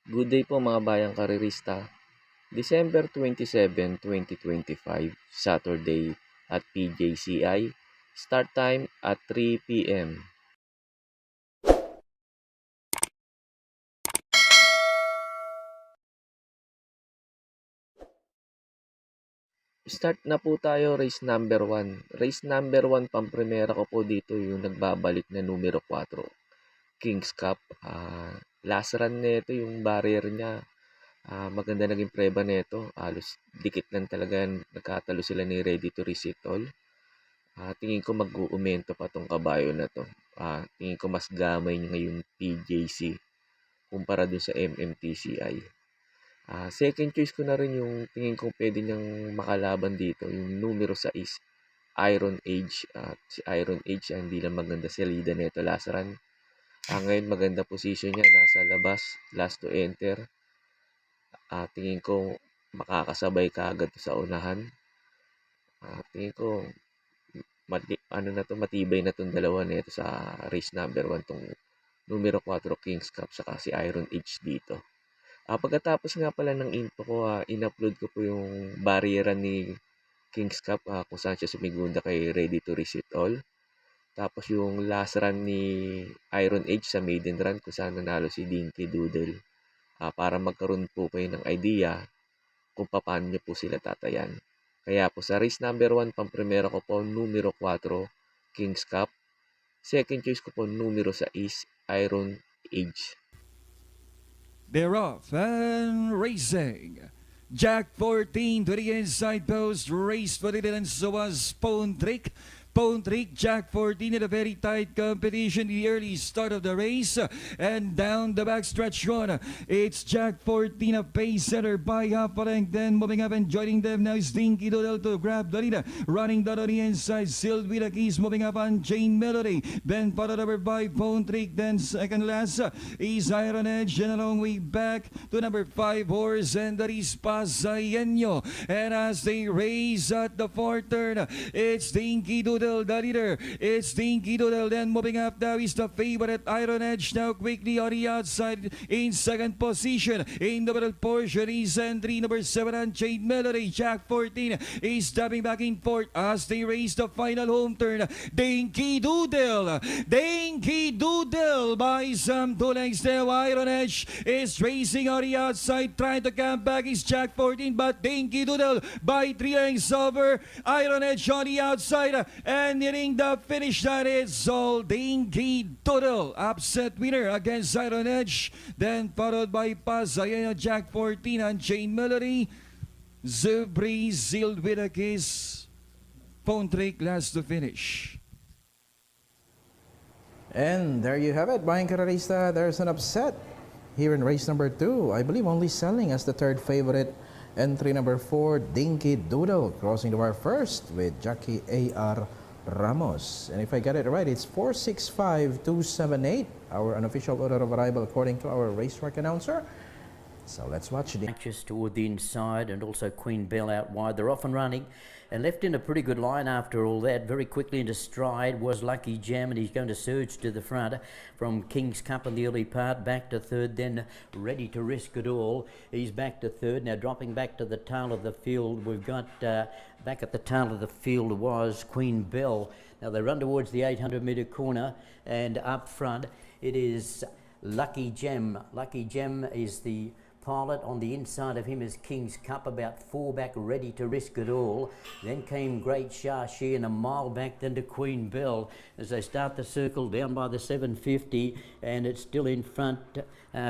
Good day po mga bayang karerista. December 27, 2025, Saturday at PJCI. Start time at 3 p.m. Start na po tayo, race number 1. Race number 1, pamprimera ko po dito yung nagbabalik na numero 4. Kings Cup. Last run nito yung barrier niya. Maganda naging preba nito. Halos dikit lang talaga yan. Nagkatalo sila ni Ready to Receipt All. Tingin ko mag-uumento pa tong kabayo na to. Tingin ko mas gamay niya ngayong PJC kumpara dun sa MMTCI. Second choice ko na rin yung tingin ko pwede niyang makalaban dito. Yung numero 6, Iron Age. Si Iron Age, hindi lang maganda si Lida neto last run. Ngayon maganda position niya. Nasa labas, last to enter. Tingin ko makakasabay ka agad sa unahan. Tingin ko matibay na tong dalawa nito sa race number 1 tong numero 4 Kings Cup saka si Iron Age dito. Pagkatapos nga pala ng info ko, in-upload ko po yung barriera ni Kings Cup kung saan siya sumigunda kay Ready to Receipt All. Tapos yung last run ni Iron Age sa maiden run kung saan nanalo si Dinky Doodle. Para magkaroon po kayo ng idea kung paano nyo po sila tatayan. Kaya po sa race number 1, pamprimera ko po numero 4, Kings Cup. Second choice ko po numero 6, Iron Age. They're off and racing. Jack 14 to the inside post. Race for the and so was Pondrick. Pondrick, Jack 14 in a very tight competition. The early start of the race and down the backstretch run. It's Jack 14 a pace setter by Hapaleng. Then moving up and joining them now is Dinky Doodle to grab the lead. Running down on the inside, Sealed with the keys moving up on Jane Melody. Then followed over by Pondrick. Then second last is Iron Edge and a long way back to number 5 horse and that is Pasayenyo. And as they race at the fourth turn, it's Dinky Doodle, the leader. It's Dinky Doodle. Then moving up now is the favorite Iron Edge now quickly on the outside in second position. In the middle portion is entry number 7 and Jade Melody. Jack 14 is stepping back in fourth as they race the final home turn. Dinky Doodle. Dinky Doodle by some 2 lengths now. Iron Edge is racing on the outside trying to come back is Jack 14 but Dinky Doodle by 3 lengths over Iron Edge on the outside and hitting the finish line is all Dinky Doodle. Upset winner against Iron Edge. Then followed by Pasayenyo, Jack 14 and Jane Melody. Zubri sealed with a kiss. Pondrick last to finish. And there you have it, Bayang Karerista. There's an upset here in race number 2. I believe only selling as the third favorite. Entry number 4, Dinky Doodle, crossing the wire first with Jackie A.R. Ramos. And if I get it right, it's 465278, our unofficial order of arrival according to our racetrack announcer. So let's watch it. Anxious toward the inside and also Queen Bell out wide. They're off and running and left in a pretty good line after all that. Very quickly into stride was Lucky Jam and he's going to surge to the front from King's Cup in the early part. Back to third, then Ready to Risk It All. He's back to third. Now dropping back to the tail of the field. We've got back at the tail of the field was Queen Bell. Now they run towards the 800-metre corner and up front it is Lucky Gem. Lucky Gem is the pilot. On the inside of him is King's Cup, about 4 back, Ready to Risk It All. Then came Great Shashi and a mile back then to Queen Bell as they start the circle down by the 750 and it's still in front.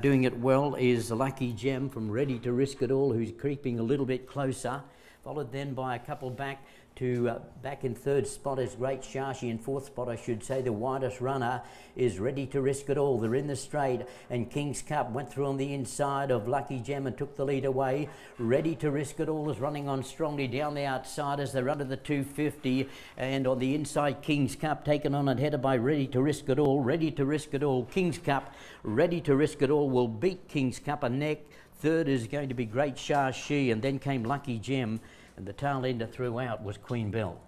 Doing it well is Lucky Gem from Ready to Risk It All, who's creeping a little bit closer. Followed then by a couple back to back in third spot is Great Shashi. In fourth spot, I should say, the widest runner is Ready to Risk It All. They're in the straight and King's Cup went through on the inside of Lucky Gem and took the lead away. Ready to Risk It All is running on strongly down the outside as they're under the 250 and on the inside King's Cup taken on and headed by Ready to Risk It All. Ready to Risk It All. King's Cup, Ready to Risk It All will beat King's Cup a neck. Third is going to be Great Shashi and then came Lucky Gem. And the tail ender throughout was Queen Bell.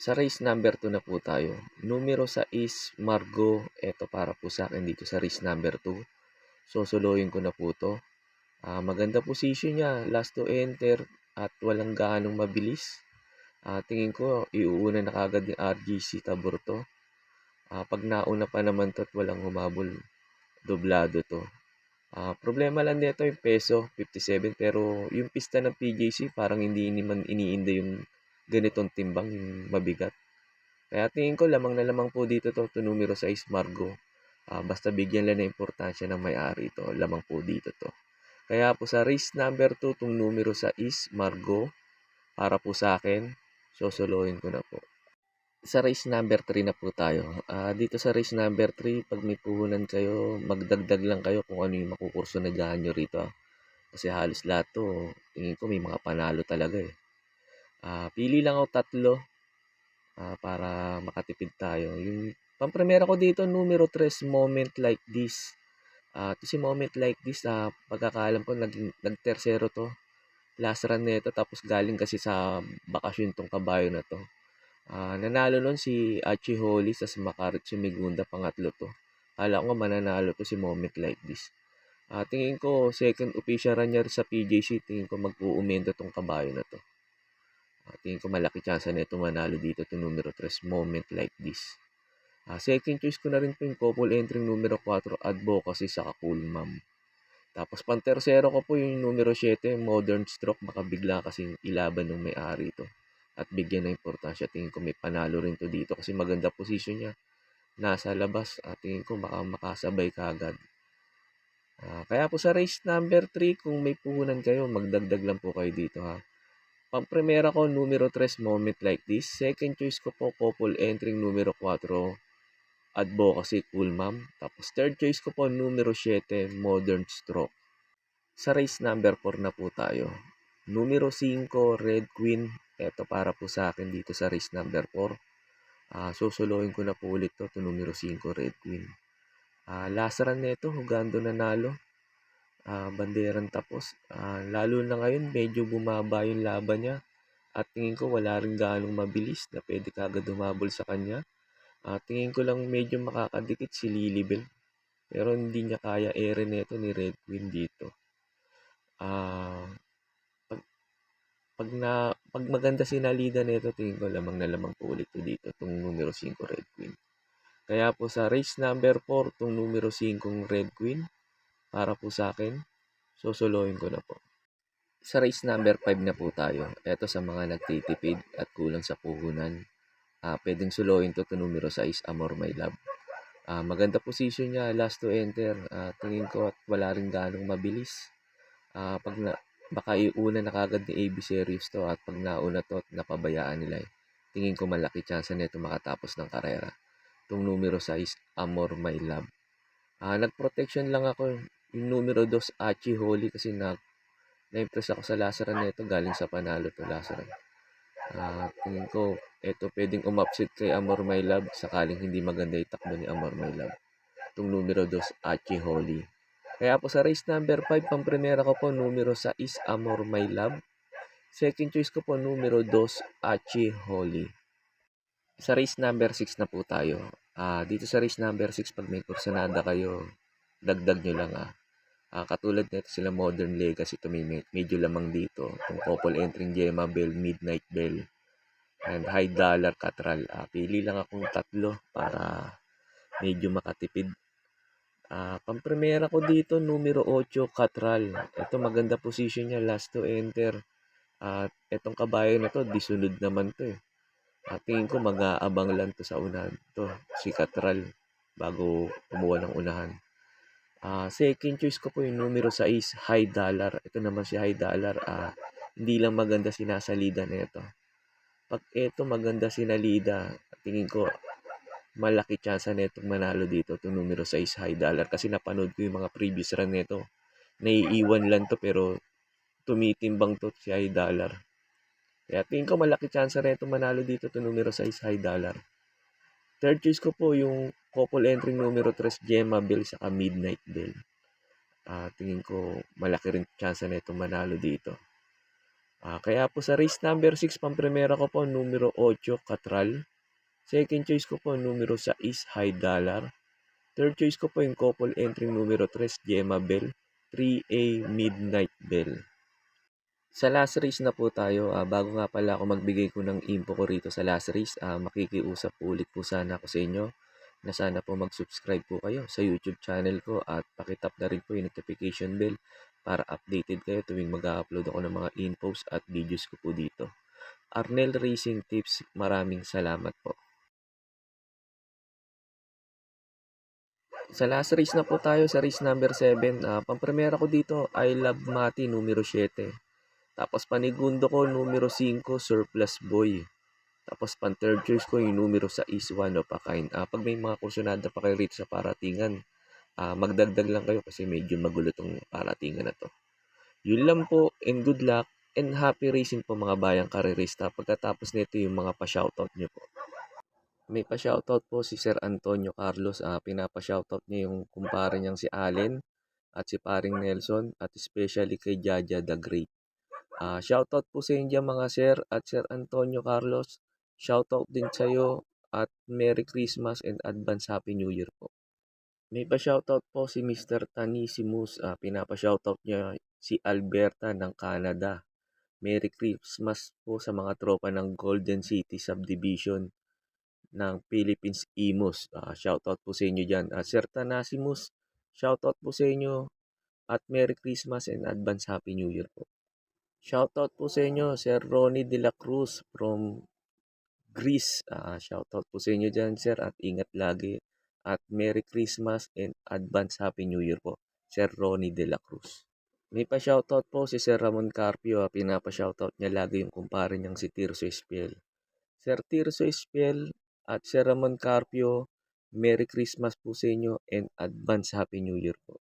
Sa race number 2 na po tayo. Numero 6, Margo. Ito para po sa akin dito sa race number 2. Sosoloyin ko na po to. Maganda position niya. Last to enter at walang gaanong mabilis. Tingin ko, iuuna na kagad ni RGC Tabor to. Pag nauna pa naman to at walang humabol, doblado to. Problema lang nito yung peso, 57. Pero yung pista ng PJC, parang hindi naman iniinda yung ganitong timbang, yung mabigat. Kaya tingin ko lamang na lamang po dito to numero 6 Margo. Basta bigyan lang ng importansya ng may-ari to, lamang po dito to. Kaya po sa race number 2, itong numero 6 Margo, para po sa akin, sosolohin ko na po. Sa race number 3 na po tayo. Dito sa race number 3, pag may puhunan kayo, magdagdag lang kayo kung ano yung makukurso na dyan nyo rito. Kasi halos lahat to, tingin ko may mga panalo talaga eh. Pili lang ako 3 para makatipid tayo. Yung pampremera ko dito, numero 3, Moment Like This. Ito si Moment Like This, pagkakaalam ko, nagtersero to. Last run nito, tapos galing kasi sa bakasyon tong kabayo na to. Nanalo nun si Achi Holly sa Makarit Sumigunda, pangatlo to. Kala ko mananalo to si Moment Like This. Tingin ko, second official run niya sa PJC, tingin ko mag-uumendo tong kabayo na to. Tingin ko malaki chance na ito manalo dito to numero 3, Moment Like This. Second choice ko na rin po yung couple entry numero 4, Advocacy sa Cool Ma'am. Tapos pantersero ko po yung numero 7, Modern Stroke. Baka bigla kasing ilaban ng may-ari ito. At bigyan ng importansya. Tingin ko may panalo rin to dito kasi maganda position niya. Nasa labas. Tingin ko baka makasabay kagad. Kaya po sa race number 3, kung may puhunan kayo, magdagdag lang po kayo dito ha. Pampremera ko, numero 3, Moment Like This. Second choice ko po, couple entering numero 4, Advocacy Cool Ma'am. Tapos third choice ko po, numero 7, Modern Stroke. Sa race number 4 na po tayo. Numero 5, Red Queen. Ito para po sa akin dito sa race number 4. Susuluhin ko na po ulit to numero 5, Red Queen. Last run nito, hugando nanalo. Banderang tapos. Lalo na ngayon, medyo bumaba yung laban niya. At tingin ko wala rin ganong mabilis na pwede kagad humabol sa kanya. Tingin ko lang medyo makakadikit si Lilibel. Pero hindi niya kaya ere neto ni Red Queen dito. Pag maganda sinalida nito, tingin ko lamang na lamang po ulit dito itong numero 5 Red Queen. Kaya po sa race number 4, itong numero 5 Red Queen, para po sa akin, susuluhin ko na po. Sa race number 5 na po tayo. Ito sa mga nagtitipid at kulang sa puhunan. Pwedeng suluhin to numero 6, Amor My Love. Maganda position niya, last to enter. Tingin ko at wala rin ganong mabilis. Baka iuna na kagad ni AB Series to at pag nauna to at napabayaan nila tingin ko malaki chance na ito makatapos ng karera. Itong numero 6, Amor My Love. Nag-protection lang ako yung numero 2, Achi Holly kasi na-impress ako sa lasaran nito galing sa panalo to lasaran. Tingin ko ito pwedeng umupset kay Amor My Love sakaling hindi maganda yung takbo ni Amor My Love. Itong numero 2, Achi Holly. Kaya po sa race number 5, pampremera ko po numero 6, Amor My Love. Second choice ko po numero 2, Achi Holly. Sa race number 6 na po tayo. Dito sa race number 6, pag may kursanada kayo, dagdag nyo lang katulad nito sila Modern Legacy, ito medyo lamang dito. Itong couple entering Gemma Bell, Midnight Bell, and High Dollar Catral. Pili lang akong 3 para medyo makatipid. Pampremera ko dito, numero 8, Catral. Ito maganda position niya, last to enter. At itong kabayo na to, disunod naman to eh. Tingin ko mag-aabang lang to sa unahan to, si Catral, bago kumuha ng unahan. Second choice ko po yung numero 6, High Dollar. Ito naman si High Dollar. Hindi lang maganda sinasalida na ito. Pag ito maganda sinalida, tingin ko malaki chance na itong manalo dito itong numero 6, High Dollar. Kasi napanood ko yung mga previous run nito. Naiiwan lang to pero tumitimbang to si High Dollar. Kaya tingin ko malaki chance na itong manalo dito itong numero 6, High Dollar. Third choice ko po yung couple entering numero 3, Gemma Bell saka Midnight Bell. Tingin ko malaki rin chance na itong manalo dito. Kaya po sa race number 6, pamprimera ko po numero 8, Catral. Second choice ko po numero 6, High Dollar. Third choice ko po yung couple entry numero 3, Gemma Bell. 3A Midnight Bell. Sa last race na po tayo, bago nga pala ako magbigay ko ng info ko rito sa last race, makikiusap po ulit po sana ako sa inyo na sana po mag-subscribe po kayo sa YouTube channel ko at pakitap na rin po yung notification bell para updated kayo tuwing mag-upload ako ng mga infos at videos ko po dito. Arnel Racing Tips, maraming salamat po. Sa last race na po tayo, sa race number 7, pamprimera ko dito, I Love Mati numero 7. Tapos panigundo ko numero 5, Surplus Boy. Tapos pan third choice ko yung numero 6, One of a Kind. Pag may mga kursunada pa kayo rito sa paratingan, magdagdag lang kayo kasi medyo magulo tong paratingan na to. Yun lang po, and good luck and happy racing po mga bayang karerista. Pagkatapos nito yung mga pa-shoutout nyo po. May pa-shoutout po si Sir Antonio Carlos. Pinapa-shoutout niya yung kumpare niyang si Allen at si paring Nelson at especially kay Jaja the Great. Shoutout po sa inyo mga sir at Sir Antonio Carlos. Shoutout din sa iyo at Merry Christmas and Advance Happy New Year po. May pa-shoutout po si Mr. Tanisimus. Pinapa-shoutout niya si Alberta ng Canada. Merry Christmas po sa mga tropa ng Golden City Subdivision ng Philippines Imus. Shoutout po sa inyo dyan. Sir Tanasimus, shoutout po sa inyo at Merry Christmas and Advance Happy New Year po. Shoutout po sa inyo, Sir Ronnie De La Cruz from Greece. Shoutout po sa inyo dyan, sir, at ingat lagi. At Merry Christmas and Advance Happy New Year po, Sir Ronnie De La Cruz. May pa-shoutout po si Sir Ramon Carpio. Pinapa-shoutout niya lagi yung kumpare niyang si Tirso Espiel. Sir Tirso Espiel at Sir Ramon Carpio, Merry Christmas po sa inyo and Advance Happy New Year po.